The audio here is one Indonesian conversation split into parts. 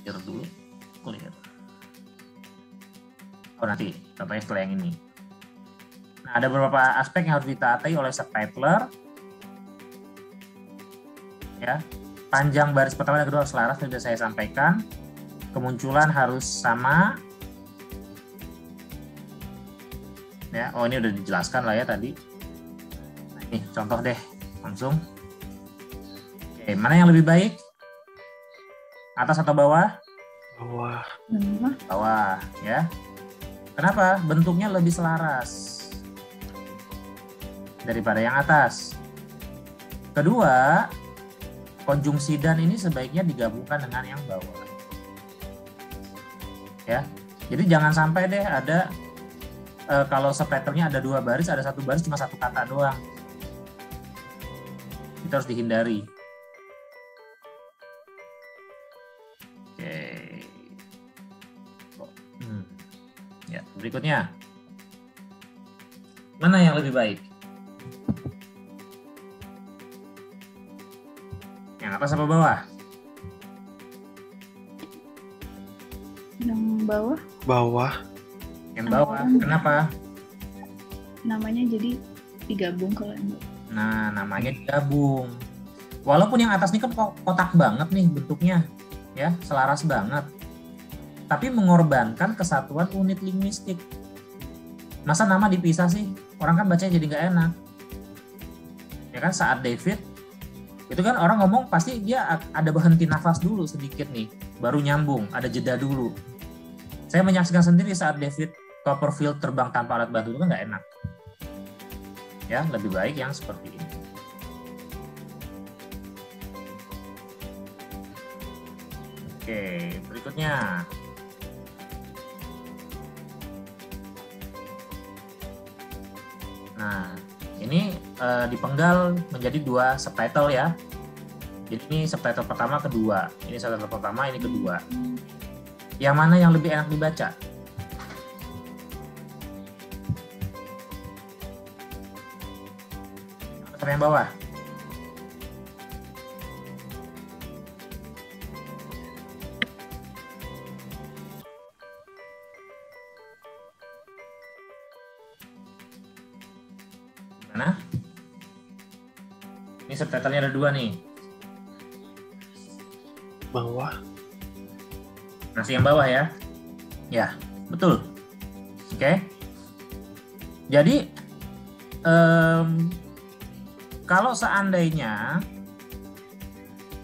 clear dulu, clear. Oh nanti, contohnya setelah yang ini. Nah, ada beberapa aspek yang harus ditaatai oleh subtitler. Ya, panjang baris pertama dan kedua harus selaras, sudah saya sampaikan. Kemunculan harus sama. Ya, oh ini udah dijelaskan lah ya tadi. Nah, ini contoh deh, langsung. Oke, mana yang lebih baik? Atas atau bawah? Bawah. Bawah, ya. Kenapa? Bentuknya lebih selaras daripada yang atas. Kedua, konjungsi dan ini sebaiknya digabungkan dengan yang bawah. Ya, jadi jangan sampai deh ada kalau subtitlenya ada 2 baris, ada 1 baris cuma 1 kata doang. Itu harus dihindari. Oke. Ya, berikutnya. Mana yang lebih baik? Yang atas apa bawah? Yang bawah. Bawah. Yang bawah. Kenapa? Namanya jadi digabung kalau yang bawah. Nah, namanya digabung. Walaupun yang atas ini kan kotak banget nih bentuknya, ya, selaras banget. Tapi mengorbankan kesatuan unit linguistik. Masa nama dipisah sih? Orang kan bacanya jadi nggak enak. Ya kan, saat David, itu kan orang ngomong pasti dia ada berhenti nafas dulu sedikit nih, baru nyambung, ada jeda dulu. Saya menyaksikan sendiri saat David Copperfield terbang tanpa alat bantu itu kan nggak enak. Ya, lebih baik yang seperti ini. Oke, berikutnya. Nah, ini dipenggal menjadi 2 subtitle ya. Jadi ini subtitle pertama, kedua. Ini subtitle pertama, ini kedua. Yang mana yang lebih enak dibaca? Yang bawah. Mana? Ini subtitlenya ada 2 nih. Bawah. Masih yang bawah ya? Ya, betul. Oke. Jadi kalau seandainya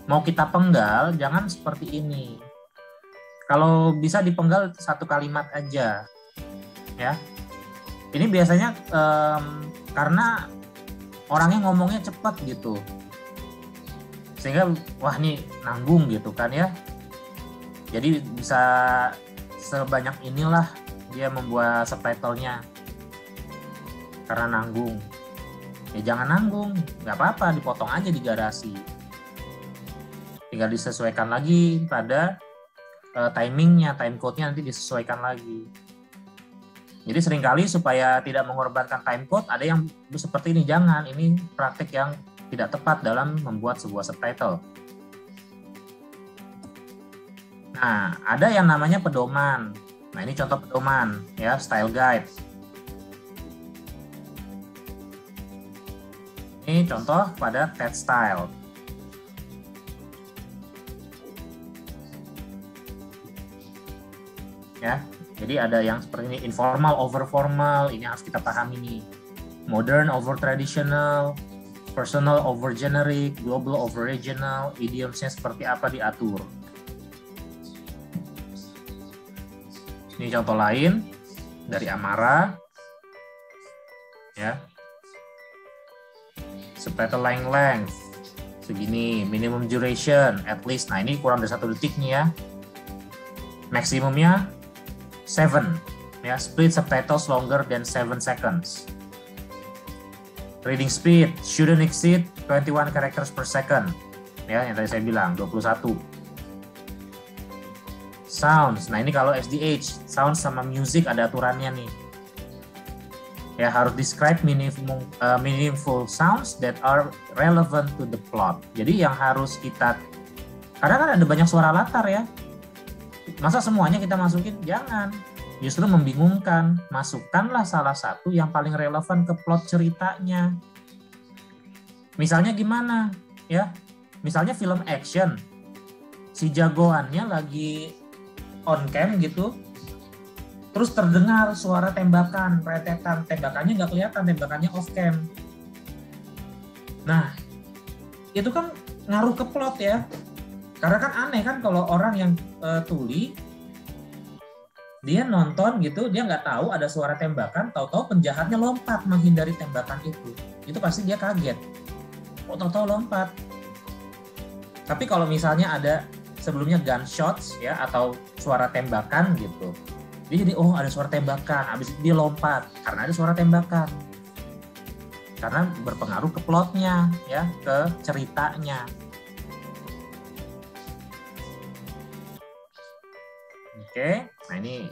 mau kita penggal, jangan seperti ini. Kalau bisa dipenggal 1 kalimat aja, ya. Ini biasanya karena orangnya ngomongnya cepat gitu, sehingga wah nih nanggung gitu kan ya. Jadi bisa sebanyak inilah dia membuat subtitlenya karena nanggung. Ya jangan nanggung, nggak apa-apa, dipotong aja di garasi. Tinggal disesuaikan lagi pada timingnya, timecode-nya nanti disesuaikan lagi. Jadi seringkali supaya tidak mengorbankan timecode, ada yang seperti ini, jangan. Ini praktik yang tidak tepat dalam membuat sebuah subtitle. Nah, ada yang namanya pedoman. Nah, ini contoh pedoman, ya, style guide. Ini contoh pada TED Style. Ya, jadi ada yang seperti ini, informal over formal, ini harus kita pahami nih. Modern over traditional, personal over generic, global over regional, idiomsnya seperti apa diatur. Ini contoh lain dari Amara. Ya. Subtitle length segini, minimum duration at least. Nah, ini kurang dari 1 detik nih ya. Maksimumnya 7 ya, split subtitles longer than 7 seconds. Reading speed shouldn't exceed 21 characters per second. Ya, yang tadi saya bilang 21. Sounds. Nah, ini kalau SDH, sounds sama music ada aturannya nih. Ya, harus describe meaningful sounds that are relevant to the plot. Jadi yang harus kita, kadang kan ada banyak suara latar ya. Masa semuanya kita masukin? Jangan. Justru membingungkan. Masukkanlah salah satu yang paling relevan ke plot ceritanya. Misalnya gimana? Ya, misalnya film action. Si jagoannya lagi on cam gitu. Terus terdengar suara tembakan, retetan. Tembakannya nggak kelihatan, tembakannya off cam. Nah, itu kan ngaruh ke plot ya. Karena kan aneh kan kalau orang yang tuli, dia nonton gitu, dia nggak tahu ada suara tembakan, tahu-tahu penjahatnya lompat menghindari tembakan itu. Itu pasti dia kaget. Kok tahu-tahu lompat? Tapi kalau misalnya ada sebelumnya gunshots ya atau suara tembakan gitu, dia jadi oh ada suara tembakan, habis itu dia lompat karena ada suara tembakan. Karena berpengaruh ke plotnya ya, ke ceritanya. Oke, nah ini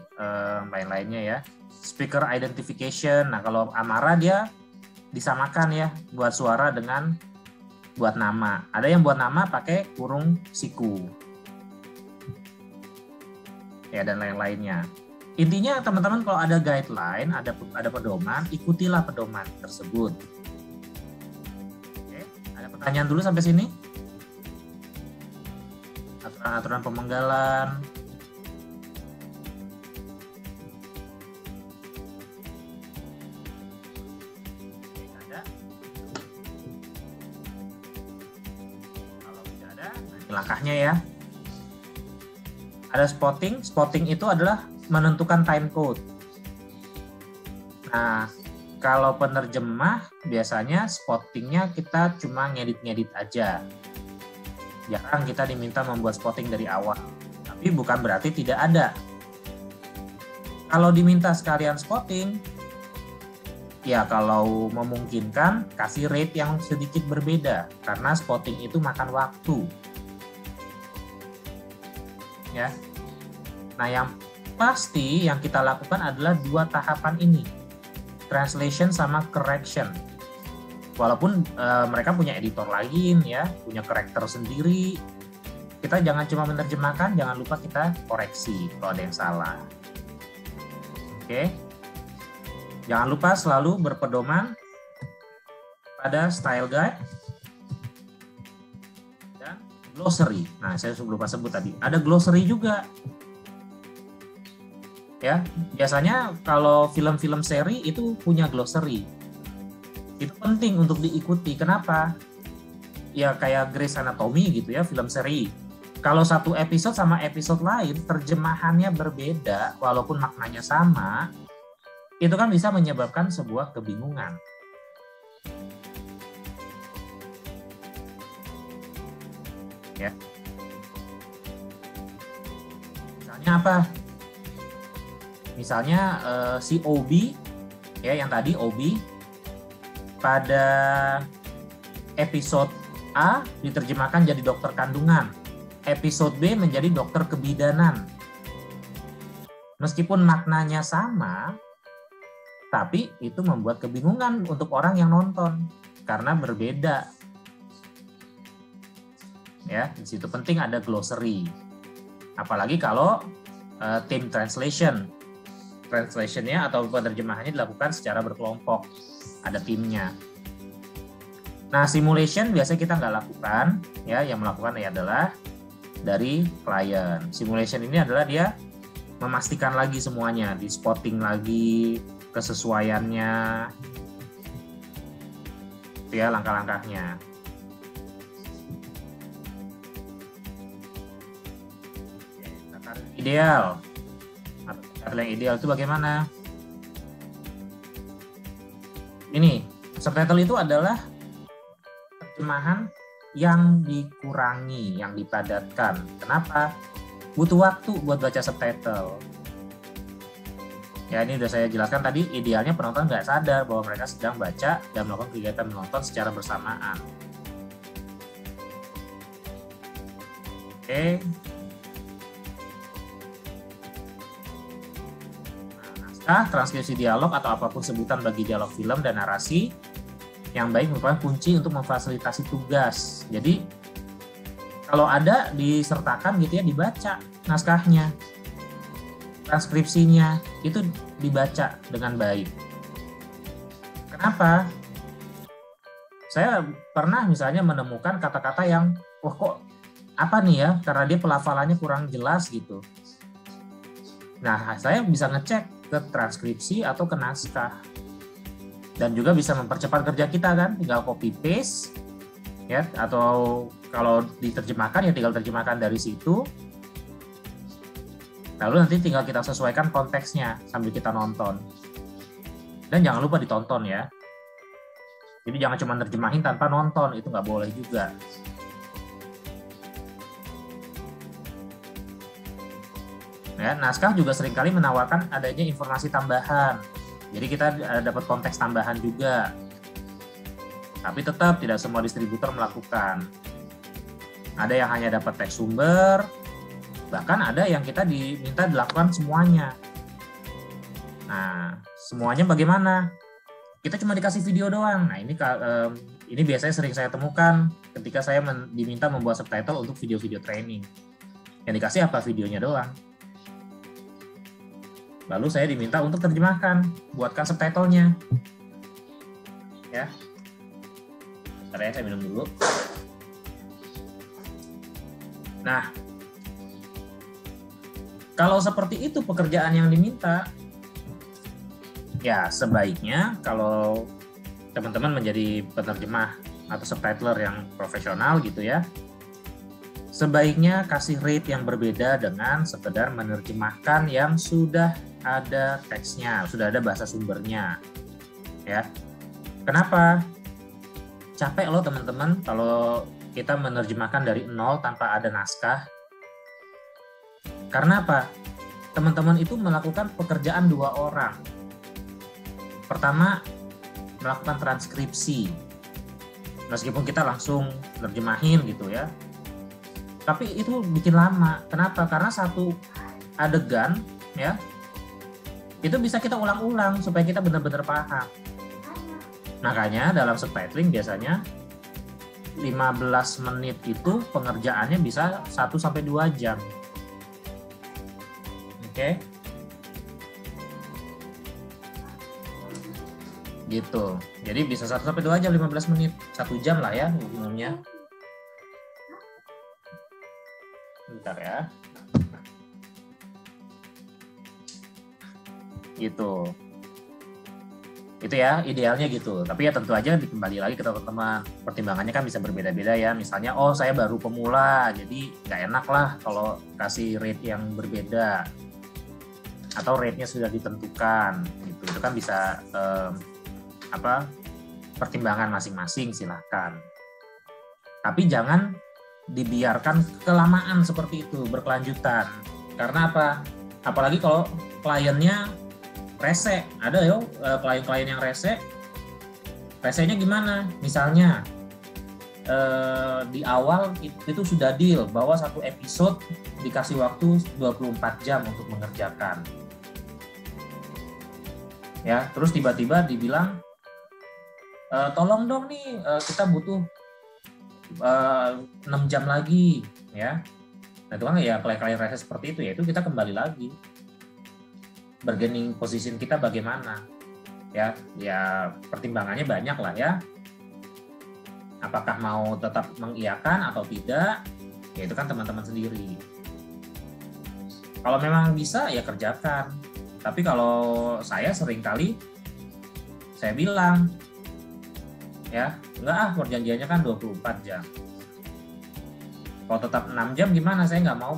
lain-lainnya ya. Speaker identification. Nah kalau Amara dia disamakan ya, buat suara dengan buat nama. Ada yang buat nama pakai kurung siku. Ya dan lain-lainnya. Intinya teman-teman kalau ada guideline, ada pedoman, ikutilah pedoman tersebut. Oke, ada pertanyaan dulu sampai sini? Aturan-aturan pemenggalan. Langkahnya ya. Ada spotting. Spotting itu adalah menentukan time code. Nah, kalau penerjemah biasanya spottingnya kita cuma ngedit-ngedit aja. Jarang kita diminta membuat spotting dari awal. Tapi bukan berarti tidak ada. Kalau diminta sekalian spotting, ya kalau memungkinkan kasih rate yang sedikit berbeda. Karena spotting itu makan waktu. Ya. Nah, yang pasti yang kita lakukan adalah dua tahapan ini, translation sama correction. Walaupun mereka punya editor lain ya, punya karakter sendiri, kita jangan cuma menerjemahkan, jangan lupa kita koreksi kalau ada yang salah. Oke, jangan lupa selalu berpedoman pada style guide dan glossary. Nah, saya lupa sebut tadi, ada glossary juga. Ya, biasanya kalau film-film seri itu punya glossary. Itu penting untuk diikuti. Kenapa? Ya kayak Grey's Anatomy gitu ya, film seri. Kalau satu episode sama episode lain terjemahannya berbeda walaupun maknanya sama, itu kan bisa menyebabkan sebuah kebingungan. Ya. Misalnya apa? Misalnya si Obi ya yang tadi Obi pada episode A diterjemahkan jadi dokter kandungan, episode B menjadi dokter kebidanan. Meskipun maknanya sama, tapi itu membuat kebingungan untuk orang yang nonton karena berbeda. Ya, di situ penting ada glossary. Apalagi kalau tim translationnya atau penerjemahannya dilakukan secara berkelompok, ada timnya. Nah, simulation biasanya kita nggak lakukan, ya. Yang melakukan adalah dari klien. Simulation ini adalah dia memastikan lagi semuanya, di spotting lagi kesesuaiannya, itu ya langkah-langkahnya. Tata ideal. Yang ideal itu bagaimana? Ini, subtitle itu adalah terjemahan yang dikurangi, yang dipadatkan. Kenapa? Butuh waktu buat baca subtitle. Ya, ini udah saya jelaskan tadi, idealnya penonton nggak sadar bahwa mereka sedang baca dan melakukan kegiatan menonton secara bersamaan. Oke. Transkripsi dialog atau apapun sebutan bagi dialog film dan narasi yang baik merupakan kunci untuk memfasilitasi tugas. Jadi kalau ada disertakan gitu ya, dibaca naskahnya. transkripsinya itu dibaca dengan baik. Kenapa? Saya pernah misalnya menemukan kata-kata yang, wah kok apa nih ya, karena dia pelafalannya kurang jelas gitu. Nah, saya bisa ngecek ke transkripsi atau ke naskah. Dan juga bisa mempercepat kerja kita kan, tinggal copy paste ya, atau kalau diterjemahkan ya tinggal terjemahkan dari situ. Lalu nanti tinggal kita sesuaikan konteksnya sambil kita nonton. Dan jangan lupa ditonton ya. Jadi jangan cuma terjemahin tanpa nonton, itu nggak boleh juga. Ya, naskah juga seringkali menawarkan adanya informasi tambahan. Jadi kita dapat konteks tambahan juga. Tapi tetap tidak semua distributor melakukan. Ada yang hanya dapat teks sumber, bahkan ada yang kita diminta dilakukan semuanya. Nah, semuanya bagaimana? Kita cuma dikasih video doang. Nah, ini biasanya sering saya temukan ketika saya diminta membuat subtitle untuk video-video training. Yang dikasih apa? Videonya doang. Lalu saya diminta untuk terjemahkan, buatkan subtitlenya. Ya. Bentar ya, saya minum dulu. Nah, kalau seperti itu pekerjaan yang diminta, ya sebaiknya kalau teman-teman menjadi penerjemah atau subtitler yang profesional gitu ya, sebaiknya kasih rate yang berbeda dengan sekedar menerjemahkan yang sudah ada teksnya, sudah ada bahasa sumbernya. Ya. Kenapa? Capek loh teman-teman kalau kita menerjemahkan dari nol tanpa ada naskah. Karena apa? Teman-teman itu melakukan pekerjaan dua orang. Pertama, melakukan transkripsi. Meskipun kita langsung nerjemahin gitu ya. Tapi itu bikin lama. Kenapa? Karena satu adegan ya, itu bisa kita ulang-ulang supaya kita benar-benar paham. Makanya dalam subtitling biasanya 15 menit itu pengerjaannya bisa 1-2 jam. Oke. Gitu. Jadi bisa 1-2 jam, 15 menit. 1 jam lah ya umumnya. Bentar ya. Gitu. Itu ya idealnya gitu. Tapi ya tentu aja kembali lagi ke teman-teman. Pertimbangannya kan bisa berbeda-beda ya. Misalnya saya baru pemula, jadi nggak enak lah kalau kasih rate yang berbeda. Atau rate-nya sudah ditentukan gitu. Itu kan bisa pertimbangan masing-masing, silahkan. Tapi jangan dibiarkan kelamaan seperti itu, berkelanjutan. Karena apa? Apalagi kalau kliennya rese. Ada klien-klien yang rese. Resenya gimana? Misalnya di awal itu sudah deal bahwa satu episode dikasih waktu 24 jam untuk mengerjakan. Ya, terus tiba-tiba dibilang tolong dong nih kita butuh 6 jam lagi ya. Nah, itu kan ya klien-klien rese seperti itu ya, itu kita kembali lagi. Bargaining position kita bagaimana ya pertimbangannya banyak lah ya, apakah mau tetap mengiyakan atau tidak ya itu kan teman-teman sendiri. Kalau memang bisa ya kerjakan, tapi kalau saya seringkali saya bilang ya enggak perjanjiannya kan 24 jam, kalau tetap 6 jam gimana, saya nggak mau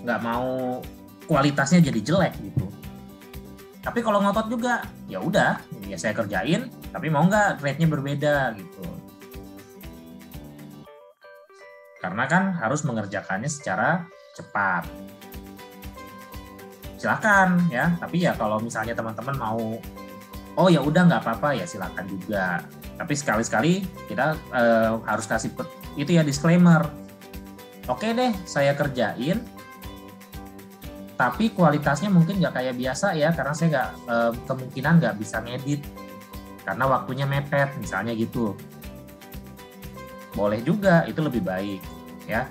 nggak mau kualitasnya jadi jelek gitu. Tapi kalau ngotot juga ya udah ya saya kerjain, tapi mau nggak rate-nya berbeda gitu. Karena kan harus mengerjakannya secara cepat. Silakan ya, tapi ya kalau misalnya teman-teman mau ya udah nggak apa-apa ya silakan juga. Tapi sekali-sekali kita harus kasih itu ya disclaimer. Oke deh, saya kerjain, tapi kualitasnya mungkin nggak kayak biasa ya, karena saya kemungkinan nggak bisa ngedit karena waktunya mepet misalnya gitu. Boleh juga, itu lebih baik ya.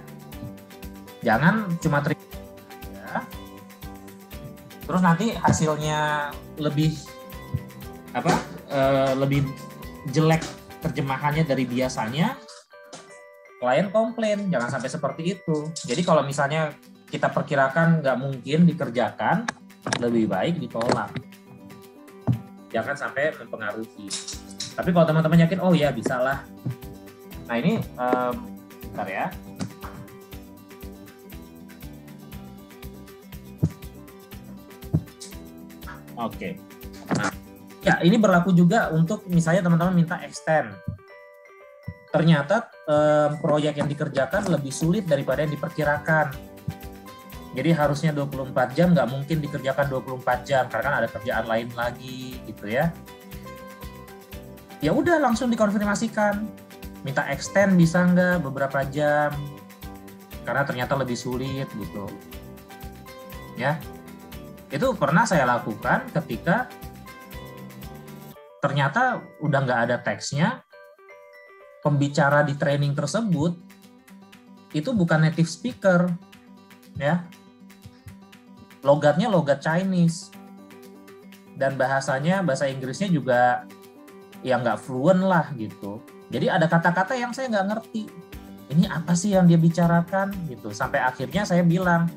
Jangan cuma terima aja, terus nanti hasilnya lebih lebih jelek terjemahannya dari biasanya, klien komplain. Jangan sampai seperti itu. Jadi kalau misalnya kita perkirakan nggak mungkin dikerjakan, lebih baik ditolak. Jangan sampai mempengaruhi. Tapi kalau teman-teman yakin, oh ya bisa lah. Nah ini, bentar ya. Oke. Nah, ya ini berlaku juga untuk misalnya teman-teman minta extend. Ternyata proyek yang dikerjakan lebih sulit daripada yang diperkirakan. Jadi harusnya 24 jam, nggak mungkin dikerjakan 24 jam karena kan ada kerjaan lain lagi gitu ya. Ya udah langsung dikonfirmasikan, minta extend bisa nggak beberapa jam karena ternyata lebih sulit gitu. Ya, itu pernah saya lakukan ketika ternyata udah nggak ada teksnya, pembicara di training tersebut itu bukan native speaker, ya. Logatnya logat Chinese dan bahasa Inggrisnya juga ya nggak fluent lah gitu. Jadi ada kata-kata yang saya nggak ngerti. Ini apa sih yang dia bicarakan gitu. Sampai akhirnya saya bilang,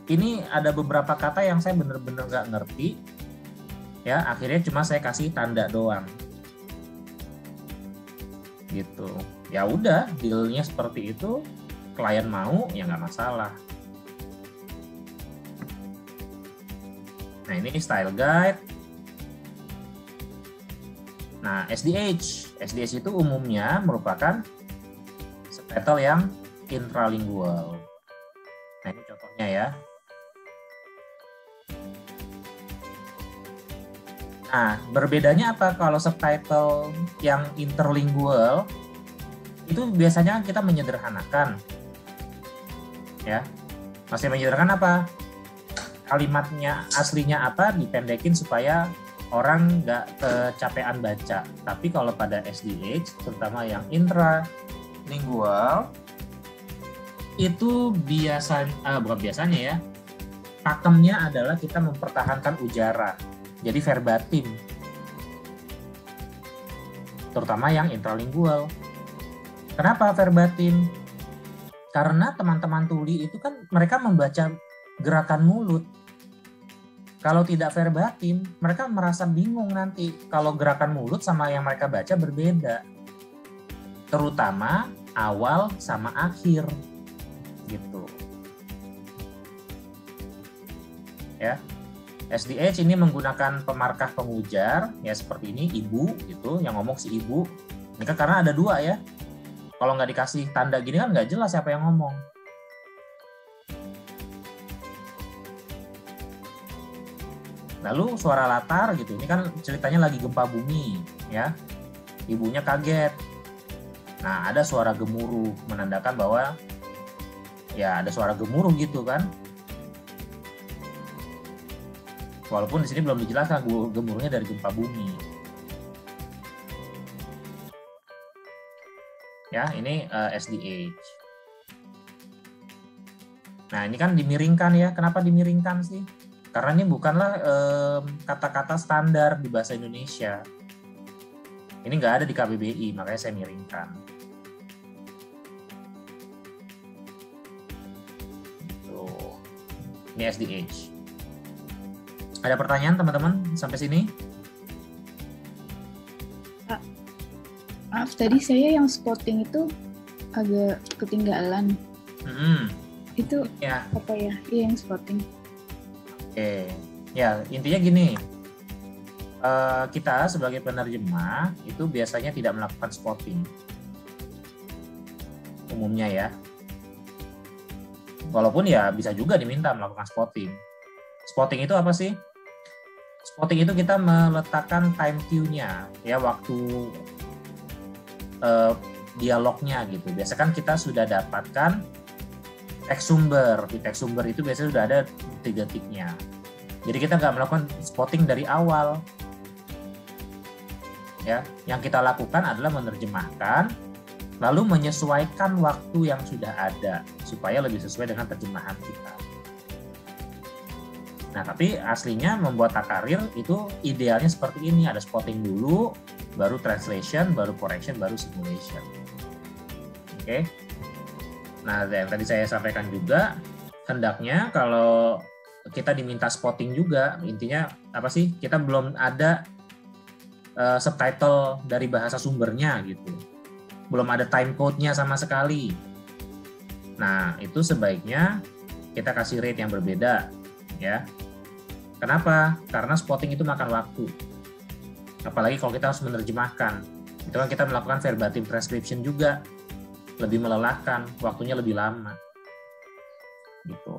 ini ada beberapa kata yang saya bener-bener nggak ngerti. Ya akhirnya cuma saya kasih tanda doang. Gitu. Ya udah, dealnya seperti itu. Klien mau ya nggak masalah. Nah ini style guide. Nah SDH itu umumnya merupakan subtitle yang intralingual. Nah ini contohnya ya. Nah berbedanya apa kalau subtitle yang interlingual? Itu biasanya kita menyederhanakan. Ya, masih menyederhanakan apa? Kalimatnya aslinya apa dipendekin supaya orang nggak kecapean baca. Tapi kalau pada SDH, terutama yang intralingual, itu bukan biasanya ya, pakemnya adalah kita mempertahankan ujarah. Jadi verbatim. Terutama yang intralingual. Kenapa verbatim? Karena teman-teman tuli itu kan mereka membaca gerakan mulut. Kalau tidak verbatim, mereka merasa bingung nanti kalau gerakan mulut sama yang mereka baca berbeda. Terutama awal sama akhir. Gitu. Ya. SDH ini menggunakan pemarkah pengujar, ya seperti ini, ibu gitu, yang ngomong si ibu. Ini kan karena ada dua ya. Kalau nggak dikasih tanda gini kan nggak jelas siapa yang ngomong. Lalu suara latar gitu, ini kan ceritanya lagi gempa bumi, ya. Ibunya kaget. Nah, ada suara gemuruh menandakan bahwa ya ada suara gemuruh gitu kan. Walaupun di sini belum dijelaskan gemuruhnya dari gempa bumi. Ya, ini SDH. Nah, ini kan dimiringkan ya. Kenapa dimiringkan sih? Karena ini bukanlah kata-kata standar di bahasa Indonesia. Ini nggak ada di KBBI, makanya saya miringkan. Tuh. Ini SDH. Ada pertanyaan teman-teman sampai sini? Maaf, tadi saya yang spotting itu agak ketinggalan. Itu ya. Apa ya? Iya, yang spotting. Oke, ya intinya gini, kita sebagai penerjemah itu biasanya tidak melakukan spotting, umumnya ya. Walaupun ya bisa juga diminta melakukan spotting. Spotting itu apa sih? Spotting itu kita meletakkan time cue-nya, ya waktu dialognya gitu. Biasanya kan kita sudah dapatkan teks sumber. Di teks sumber itu biasanya sudah ada 3 titiknya. Jadi kita nggak melakukan spotting dari awal. Ya, yang kita lakukan adalah menerjemahkan lalu menyesuaikan waktu yang sudah ada supaya lebih sesuai dengan terjemahan kita. Nah, tapi aslinya membuat takarir itu idealnya seperti ini, ada spotting dulu, baru translation, baru correction, baru simulation. Oke. Nah, yang tadi saya sampaikan juga, hendaknya kalau kita diminta spotting juga, intinya apa sih? Kita belum ada subtitle dari bahasa sumbernya gitu. Belum ada time code-nya sama sekali. Nah, itu sebaiknya kita kasih rate yang berbeda, ya. Kenapa? Karena spotting itu makan waktu. Apalagi kalau kita harus menerjemahkan. Itu kan kita melakukan verbatim transcription juga. Lebih melelahkan, waktunya lebih lama. Gitu.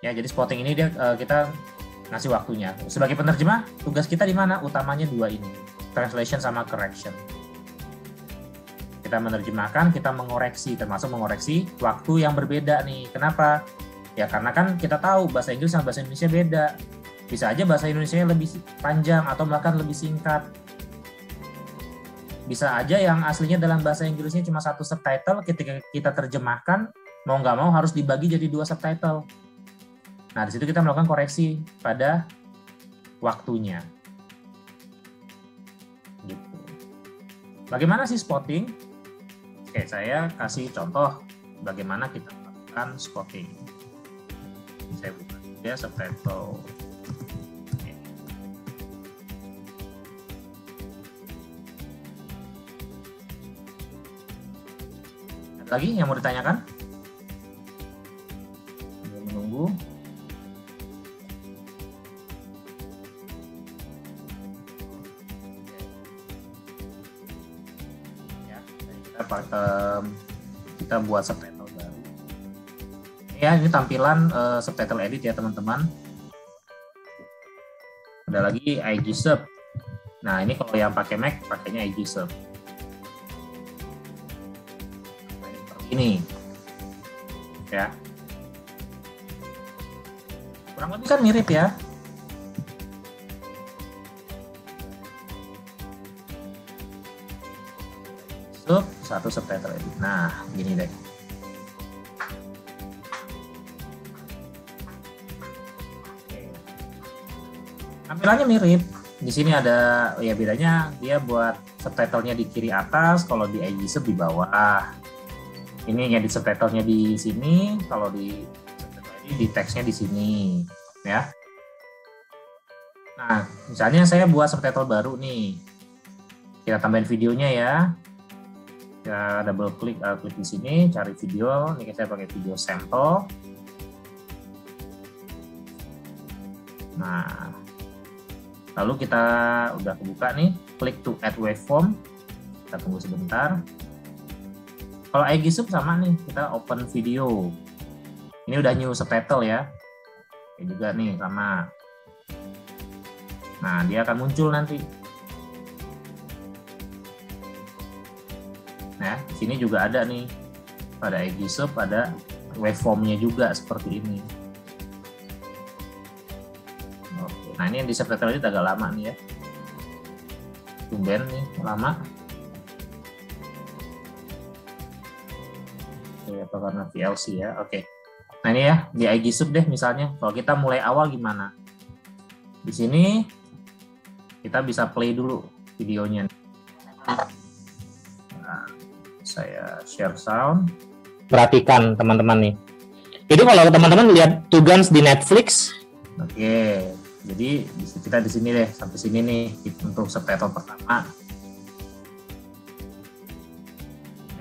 Ya, jadi spotting ini kita ngasih waktunya. Sebagai penerjemah, tugas kita di mana? Utamanya dua ini. Translation sama correction. Kita menerjemahkan, kita mengoreksi, termasuk mengoreksi waktu yang berbeda nih. Kenapa? Ya karena kan kita tahu bahasa Inggris sama bahasa Indonesia beda. Bisa aja bahasa Indonesia lebih panjang atau bahkan lebih singkat. Bisa aja yang aslinya dalam bahasa Inggrisnya cuma satu subtitle, ketika kita terjemahkan, mau nggak mau harus dibagi jadi dua subtitle. Nah, di situ kita melakukan koreksi pada waktunya. Gitu. Bagaimana sih spotting? Oke, saya kasih contoh bagaimana kita melakukan spotting. Saya buka dia subtitle. Ada lagi yang mau ditanyakan? Sambil menunggu. Ya, kita buat subtitle baru. Ya, ini tampilan subtitle edit ya teman-teman. Ada lagi IG Sub. Nah, ini kalau yang pakai Mac pakainya IG Sub. Nah, seperti ini. Ya. Kurang lebih kan mirip ya. Sub, satu subtitle edit. Nah, gini deh. Tampilannya mirip. Di sini ada ya bedanya dia buat subtitlenya di kiri atas, kalau di IG Sub di bawah. Ini yang di subtitlenya di sini, kalau di teksnya di sini, ya. Nah, misalnya saya buat subtitle baru nih. Kita tambahin videonya ya. Kita double klik di sini, cari video. Ini saya pakai video sampel. Nah, lalu kita udah kebuka nih, klik to add waveform. Kita tunggu sebentar. Kalau IG Sub sama nih, kita open video. Ini udah new subtitle ya. Ini juga nih sama. Nah, dia akan muncul nanti. Nah, di sini juga ada nih. Pada IG Sub ada waveformnya juga seperti ini. Nah, ini yang di subtitle ini agak lama nih ya. Tumben nih, lama. Oke, apa karena VLC ya? Oke. Nah, ini ya, di IG Sub deh misalnya. Kalau kita mulai awal gimana? Di sini kita bisa play dulu videonya. Nah, saya share sound. Perhatikan teman-teman nih. Jadi kalau teman-teman lihat Two Guns di Netflix. Oke. Jadi kita di sini deh sampai sini nih untuk subtitle pertama.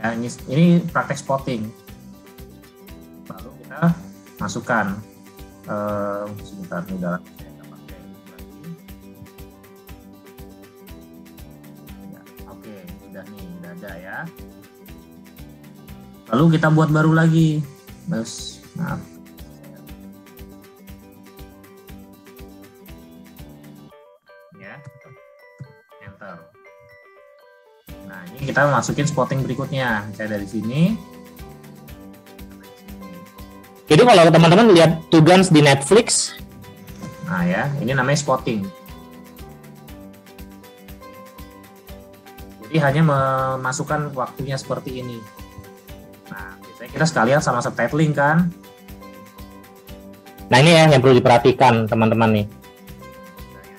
Ya, ini praktek spotting. Lalu kita masukkan sebentar nih dalam ya, oke, udah nih, udah ada ya. Lalu kita buat baru lagi. Terus, maaf. Enter. Nah, ini kita masukin spotting berikutnya. Saya dari sini. Jadi kalau teman-teman lihat Two Guns di Netflix. Nah ya, ini namanya spotting. Jadi hanya memasukkan waktunya seperti ini. Nah, biasanya kita sekalian sama subtitling kan. Nah ini ya yang perlu diperhatikan teman-teman nih.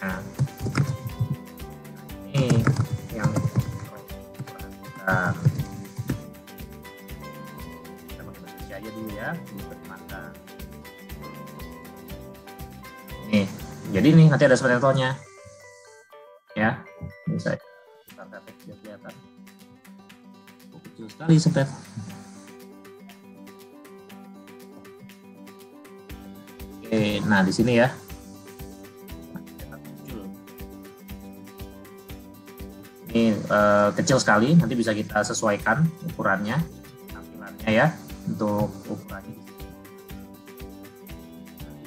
Nah, ini yang diperhatikan. Kita pakai bahasa Indonesia aja dulu ya, diperhatikan. Nih, jadi nih nanti ada subtitlenya. Ya, ini saya biar kelihatan. Kecil sekali subtitle. Oke, nah di sini ya. Ini kecil sekali, nanti bisa kita sesuaikan ukurannya, tampilannya ya, untuk ukurannya.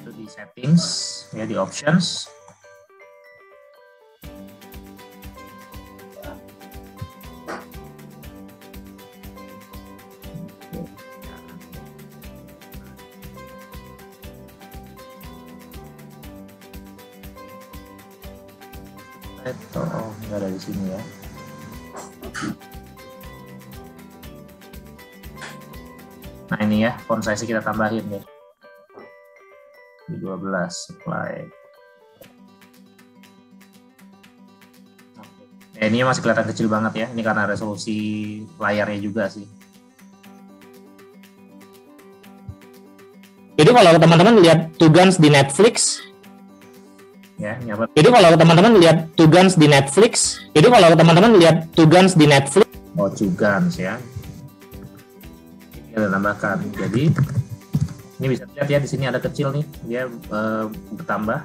Itu di settings, ya di options. Oh, nggak ada di sini ya. Nah ini ya, font size kita tambahin deh. Di 12, apply. Oke. Ini masih kelihatan kecil banget ya. Ini karena resolusi layarnya juga sih. Jadi kalau teman-teman lihat Two Guns di Netflix, Ya, ini apa? jadi kalau teman-teman lihat Two Guns di Netflix, jadi kalau teman-teman lihat Two Guns di Netflix, Oh, Two Guns ya. Ini kita tambahkan. Jadi ini bisa lihat ya, di sini ada kecil nih, dia bertambah.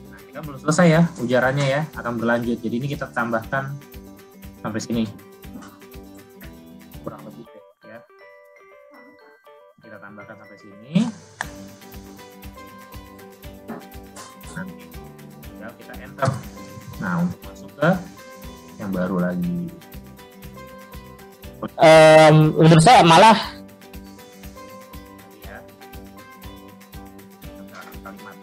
Nah, ini kan belum selesai ya ujarannya ya, akan berlanjut. Jadi ini kita tambahkan sampai sini, kurang lebih ya. Kita tambahkan sampai sini. Nanti tinggal kita enter. Nah, untuk masuk ke yang baru lagi. menurut saya malah Ya. Kalimat.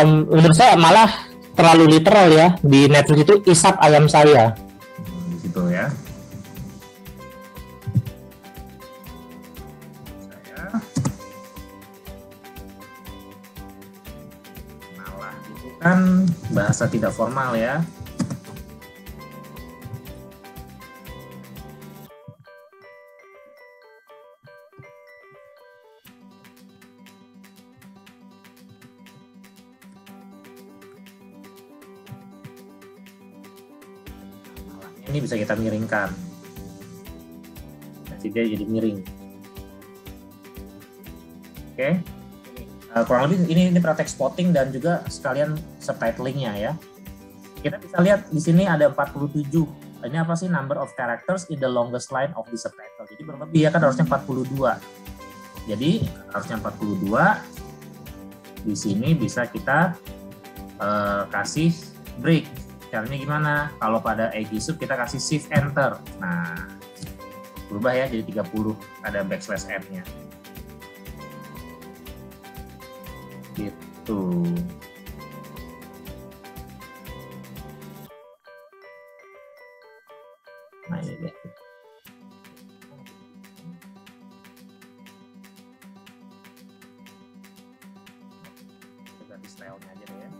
menurut saya malah terlalu literal ya. Di Netflix itu isap ayam saya. Di situ ya. Malah itu kan bahasa tidak formal ya. Ini bisa kita miringkan. Nanti dia jadi miring. Oke. Kurang lebih ini praktek spotting dan juga sekalian subtitlingnya ya. Kita bisa lihat di sini ada 47. Ini apa sih? Number of characters in the longest line of the subtitle. Jadi berlebih ya kan, harusnya 42. Jadi harusnya 42. Di sini bisa kita kasih break. Caranya gimana? Kalau pada Aegisub kita kasih shift enter. Nah, berubah ya jadi 30, ada backslash n-nya. Gitu. Nah, ini deh. Ganti style-nya aja deh ya.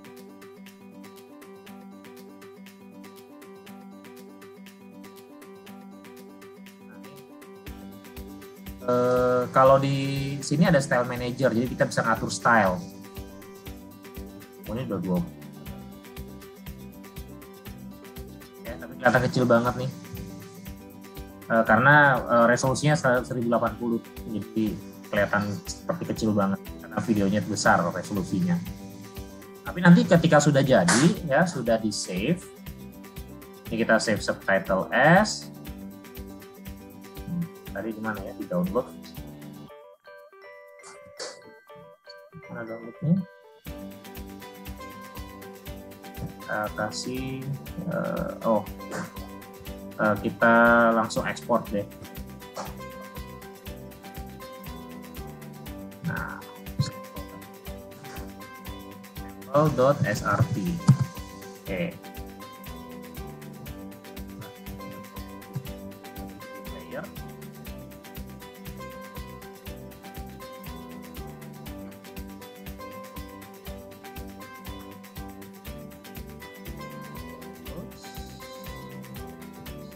Kalau di sini ada style manager, jadi kita bisa ngatur style. Oh, ini udah 20. Ya, tapi kelihatan kecil banget nih. Karena resolusinya 1080, jadi kelihatan seperti kecil banget karena videonya besar resolusinya. Tapi nanti ketika sudah jadi, ya sudah di save. Ini kita save subtitle as. Tadi di mana ya, di download. Mana downloadnya? Kita kasih kita langsung ekspor deh. sample.srt. Oke. Player.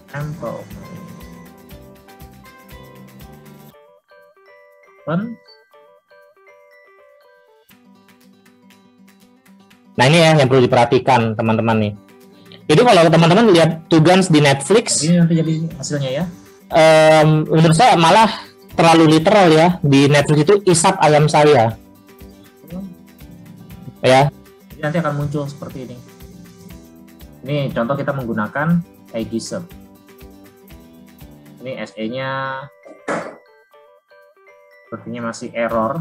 Sample. Open. Nah ini ya yang perlu diperhatikan teman-teman nih. Jadi kalau teman-teman lihat Two Guns di Netflix, ini nanti jadi hasilnya ya. Menurut saya malah terlalu literal ya. Di Netflix itu isap ayam saya. Ya. Jadi nanti akan muncul seperti ini. Ini contoh kita menggunakan Aegisp. Ini SE-nya sepertinya masih error.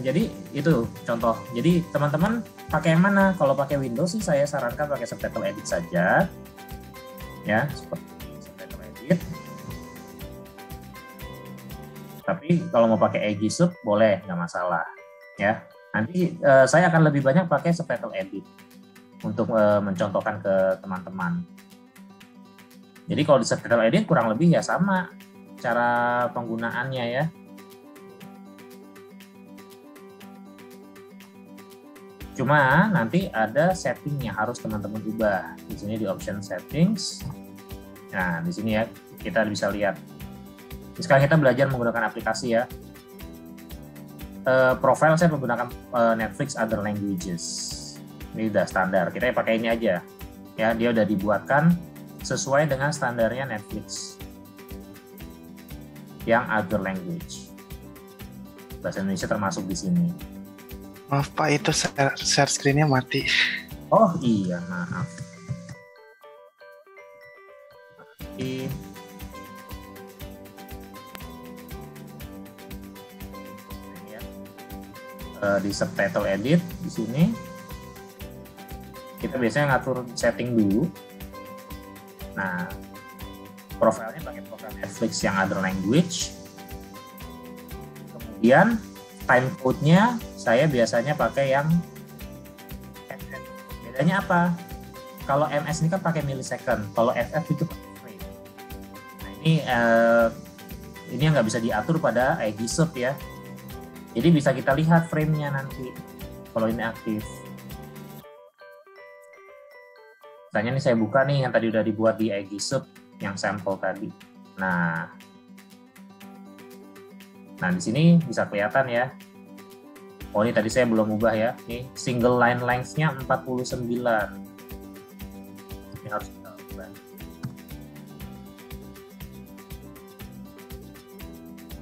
Jadi itu contoh. Jadi teman-teman pakai yang mana? Kalau pakai Windows sih saya sarankan pakai Subtitle Edit saja, ya seperti Subtitle Edit. Tapi kalau mau pakai Aegisp boleh, nggak masalah, ya. Nanti saya akan lebih banyak pakai Subtitle Edit untuk mencontohkan ke teman-teman. Jadi kalau di Subtitle Edit kurang lebih ya sama cara penggunaannya ya. Cuma nanti ada settingnya harus teman-teman ubah. Di sini di option settings. Nah, di sini ya kita bisa lihat. Sekarang kita belajar menggunakan aplikasi ya. Profile saya menggunakan Netflix Other Languages. Ini udah standar. Kita pakai ini aja. Ya, dia udah dibuatkan sesuai dengan standarnya Netflix. Yang Other Language. Bahasa Indonesia termasuk di sini. Maaf Pak, itu share screen-nya mati. Oh iya, maaf. Ini ya. Di Subtitle Edit di sini kita biasanya ngatur setting dulu. Nah, profilnya pakai profil Netflix yang Other Language. Kemudian time code-nya saya biasanya pakai yang FF. Bedanya apa? Kalau MS ini kan pakai millisecond, kalau FF itu pakai frame. Nah ini yang nggak bisa diatur pada Aegisp ya. Jadi bisa kita lihat frame-nya nanti kalau ini aktif. Misalnya nih saya buka nih yang tadi udah dibuat di Aegisp yang sampel tadi. Nah di sini bisa kelihatan ya. Oh ini tadi saya belum ubah ya. Ini single line length-nya 49. Ini harus kita ubah.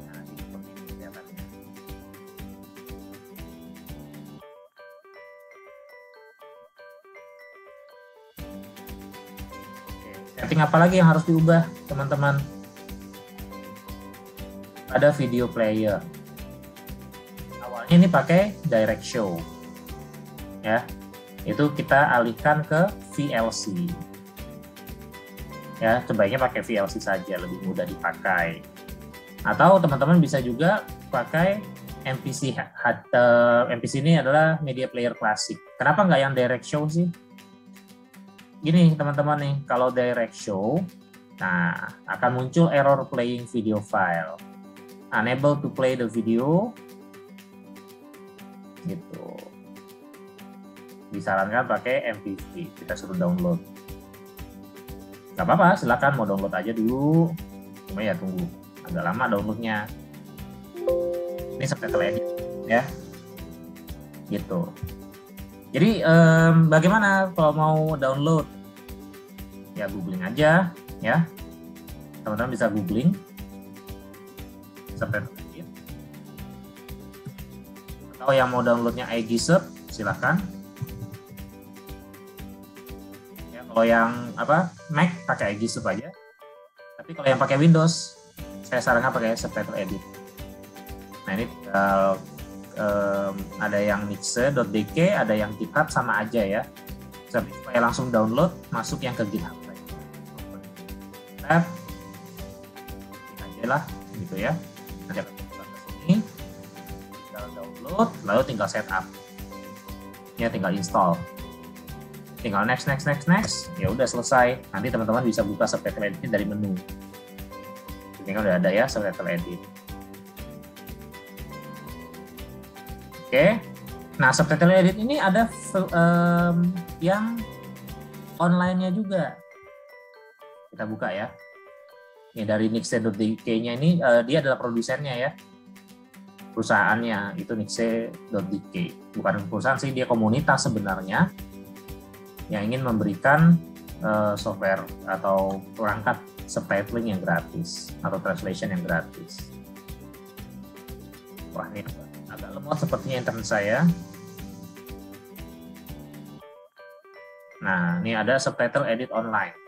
Nah, ini seperti ini kelihatannya. Oke, setting apa lagi yang harus diubah, teman-teman? Ada video player. Ini pakai direct show ya, itu kita alihkan ke VLC ya. Sebaiknya pakai VLC saja, lebih mudah dipakai, atau teman-teman bisa juga pakai MPC. MPC ini adalah media player klasik. Kenapa nggak yang direct show sih? Gini teman-teman nih, kalau direct show, nah akan muncul error playing video file, unable to play the video gitu. Disarankan pakai MPV, kita suruh download. Gak apa-apa, silakan mau download aja dulu. Cuma ya tunggu agak lama downloadnya. Ini Subtitle Edit ya, gitu. Jadi bagaimana kalau mau download? Ya googling aja ya. Teman-teman bisa googling Subtitle Edit. Atau yang mau downloadnya Aegisp, silahkan. Ya, kalau yang Mac pakai Aegisp aja. Tapi kalau yang pakai Windows, saya sarankan pakai Subtitle Edit. Nah ini tinggal ada yang nixe.dk, ada yang GitHub, sama aja ya. Supaya langsung download, masuk yang ke GitHub. tab aja lah gitu ya. Nanti akan buka ke sini, tinggal download, lalu tinggal setup ya, tinggal install, tinggal next, ya udah selesai. Nanti teman-teman bisa buka subtitle edit dari menu. Ini kan udah ada ya subtitle edit. Oke, nah subtitle edit ini ada yang online-nya juga. Kita buka ya. Ini dari Nixxay.dk-nya ini dia adalah produsennya ya. Perusahaannya itu Nixxay.dk. Bukan perusahaan sih, dia komunitas sebenarnya yang ingin memberikan software atau perangkat subtitling yang gratis atau translation yang gratis. Wah, ini agak lemot sepertinya internet saya. Nah, ini ada subtitle edit online.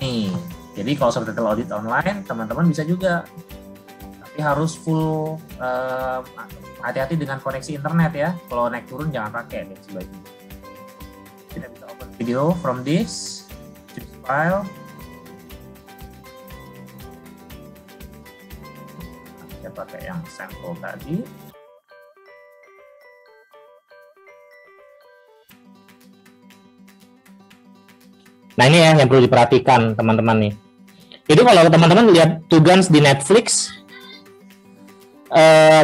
Nih, jadi kalau subtitle edit online, teman-teman bisa juga. Tapi harus full, hati-hati dengan koneksi internet ya. Kalau naik turun jangan pakai deh sebaiknya. Kita bisa open video from this, choose file. Saya pakai yang sampel tadi. Nah ini ya yang perlu diperhatikan teman-teman nih. Jadi kalau teman-teman lihat Two Guns di Netflix,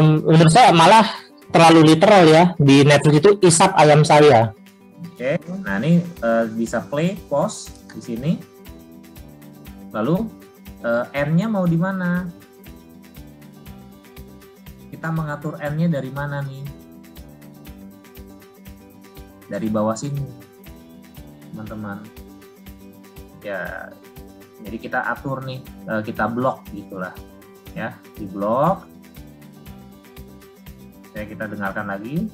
menurut saya malah terlalu literal ya. Di Netflix itu isap ayam saya. Oke, nah ini bisa play, pause di sini. Lalu N-nya mau di mana? Kita mengatur N-nya dari mana nih? Dari bawah sini, teman-teman. Ya, jadi kita atur nih, kita blok gitulah, ya, di blok. Kita dengarkan lagi.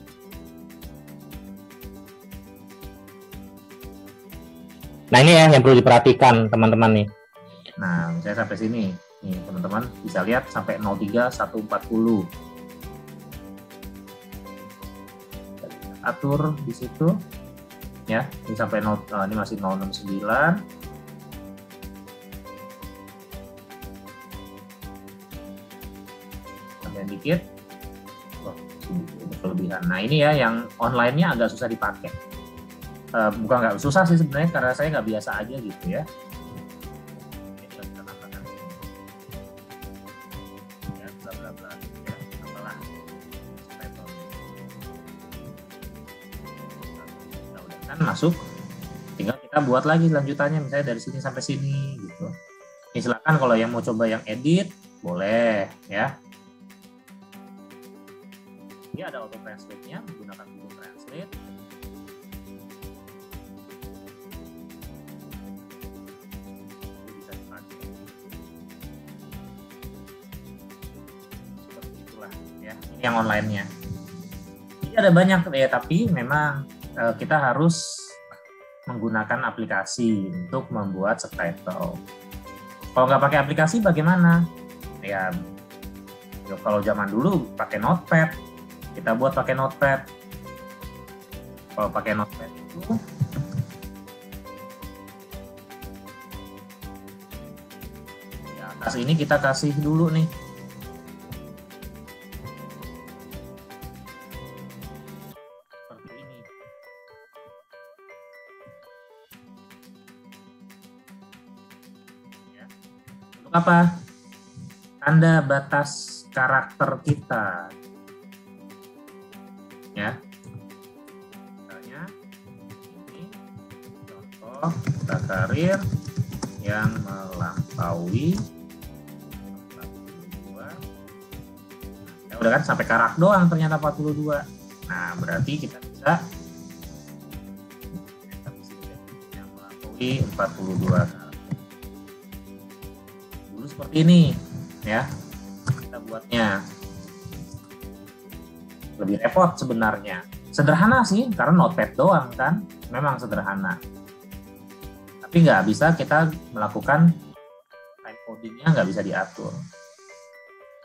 Nah ini ya yang perlu diperhatikan teman-teman nih. Nah, saya sampai sini, nih teman-teman bisa lihat sampai 03.140. Atur di situ, ya, ini sampai ini masih 069. Tambahin dikit. Oh, kelebihan. Nah ini ya yang online-nya agak susah dipakai. Bukan nggak susah sih sebenarnya, karena saya nggak biasa aja gitu ya. Ya, bla bla bla. Ya, apalah. Nah, udah kan masuk. Tinggal kita buat lagi lanjutannya, misalnya dari sini sampai sini gitu. Ini silakan kalau yang mau coba yang edit, boleh ya. Ini ada auto translate-nya, menggunakan Google Translate. Bisa dipakai. Seperti itulah ya. Ini yang online-nya. Ini ada banyak ya, tapi memang kita harus menggunakan aplikasi untuk membuat subtitle. Kalau nggak pakai aplikasi bagaimana? Ya, kalau zaman dulu pakai Notepad. Kita buat pakai Notepad. Kalau pakai Notepad itu di atas ini kita kasih dulu nih. Seperti ini. Ya. Untuk apa? Tanda batas karakter kita. Ya, misalnya ini contoh data karir yang melampaui 42. Ya udah kan sampai karak doang ternyata 42. Nah berarti kita bisa yang melampaui 42 dulu seperti ini ya kita buatnya. Lebih repot sebenarnya. Sederhana sih, karena Notepad doang kan. Memang sederhana. Tapi nggak bisa kita melakukan time coding-nya, nggak bisa diatur.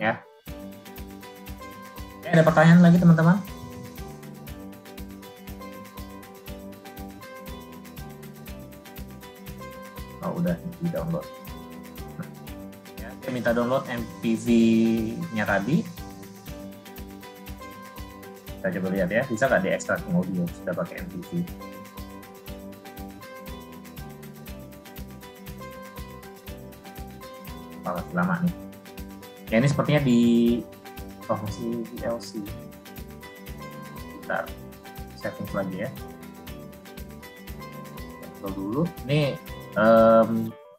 Ya. Ada pertanyaan lagi teman-teman? Oh, udah di download. Ya, saya minta download MPV-nya tadi. Kita coba lihat ya, bisa nggak di extracting audio sudah pakai MPV. Masih lama nih. Ya, ini sepertinya di masih VLC. Bentar, settings lagi ya. Control dulu. Ini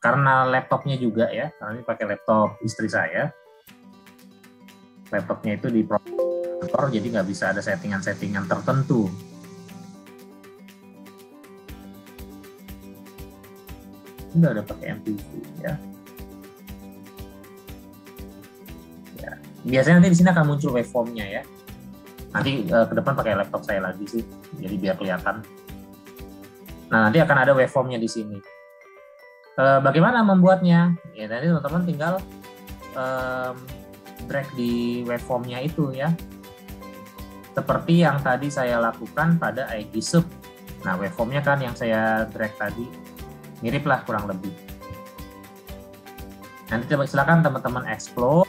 karena laptopnya juga ya, karena ini pakai laptop istri saya. Laptopnya itu di processor, jadi nggak bisa ada settingan-settingan tertentu. Udah ada pakai MPV ya. Ya. Biasanya nanti di sini akan muncul waveform-nya ya. Nanti ke depan pakai laptop saya lagi sih, jadi biar kelihatan. Nah, nanti akan ada waveform-nya di sini. Bagaimana membuatnya? Ya, nanti teman-teman tinggal drag di waveform-nya itu ya. Seperti yang tadi saya lakukan pada ID sub. Nah, waveform-nya kan yang saya drag tadi, mirip lah kurang lebih. Nanti silakan teman-teman explore.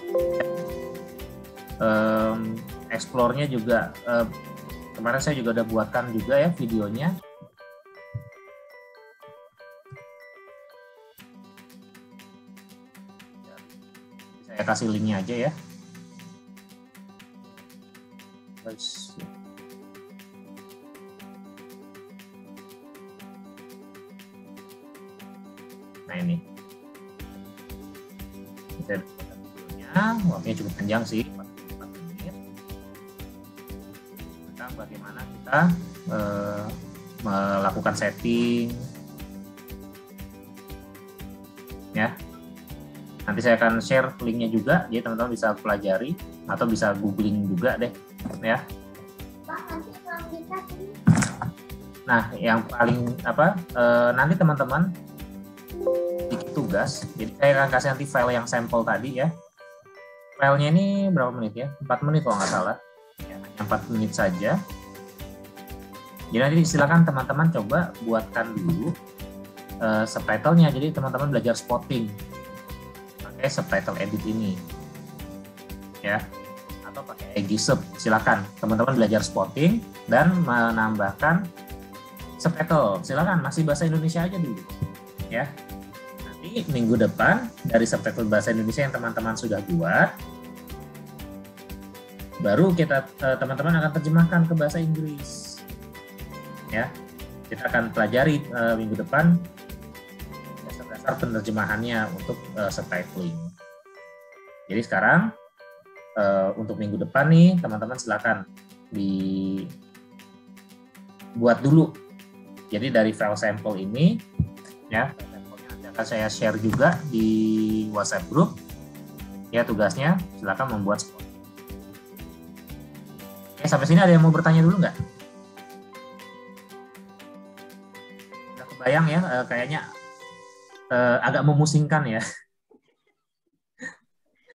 Explore-nya juga, kemarin saya juga udah buatkan juga ya videonya. Saya kasih linknya aja ya. Terus, nah ini. Saya buatkan videonya, waktunya cukup panjang sih, 44 menit. Tentang bagaimana kita melakukan setting, ya. Nanti saya akan share linknya juga, jadi teman-teman bisa pelajari atau bisa googling juga deh, ya. Nah, yang paling nanti teman-teman bikin tugas. Jadi saya akan kasih nanti file yang sampel tadi ya. Filenya ini berapa menit ya? 4 menit kalau nggak salah. Ya, hanya 4 menit saja. Jadi nanti silakan teman-teman coba buatkan dulu subtitlenya. Jadi teman-teman belajar spotting. Subtitle edit ini ya, atau pakai Agisub, silakan teman-teman belajar spotting dan menambahkan subtitle, silakan masih bahasa Indonesia aja dulu ya. Nanti minggu depan dari subtitle bahasa Indonesia yang teman-teman sudah buat, baru kita teman-teman akan terjemahkan ke bahasa Inggris ya. Kita akan pelajari minggu depan dasar penerjemahannya untuk subtitling. Jadi sekarang untuk minggu depan nih teman-teman silakan dibuat dulu. Jadi dari file sampel ini ya, sampelnya nanti akan saya share juga di WhatsApp group. Ya, tugasnya silakan membuat spot. Oke, sampai sini ada yang mau bertanya dulu nggak? Udah kebayang ya, kayaknya agak memusingkan ya.